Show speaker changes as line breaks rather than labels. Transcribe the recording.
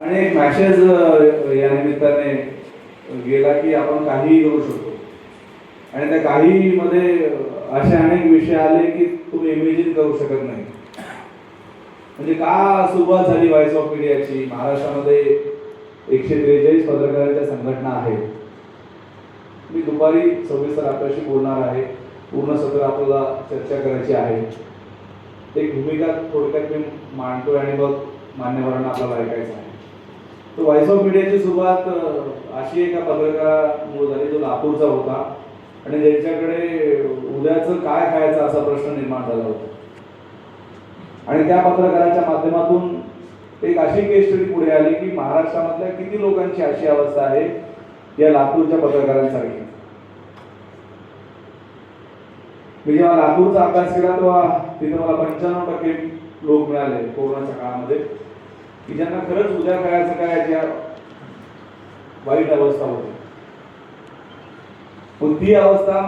आणि एक मॅसेज या निमित्ताने गेला की आपण काहीही करू शकतो आणि त्या काहीमध्ये असे अनेक विषय आले की तुम्ही इमेजिन करू शकत नाही. म्हणजे का सुरुवात झाली व्हॉइस ऑफ मीडियाची. महाराष्ट्रामध्ये 143 पत्रकारांच्या संघटना आहेत. मी दुपारी सविस्तर आपल्याशी बोलणार आहे. पूर्ण सत्र आपल्याला चर्चा करायची आहे. एक भूमिका थोडक्यात मी मांडतोय आणि मग मान्यवरांना आपल्याला ऐकायचं आहे. तो व्हॉइस ऑफ मीडियाची सुरुवात अशी एका पत्रकारामुळे झाली जो लातूरचा होता आणि ज्यांच्याकडे उद्याचं काय खायचं असा प्रश्न निर्माण झाला होता. आणि त्या पत्रकाराच्या माध्यमातून एक अशी केस स्टडी पुढे आली की महाराष्ट्रामधल्या किती लोकांची अशी अवस्था आहे या लातूरच्या पत्रकारांसारखी. मी जेव्हा लातूरचा अभ्यास केला तेव्हा तिथे मला 95% लोक मिळाले कोरोनाच्या काळामध्ये की ज्यांना खरंच उद्या खायचं काय याची वाईट अवस्था होती. पण ती अवस्था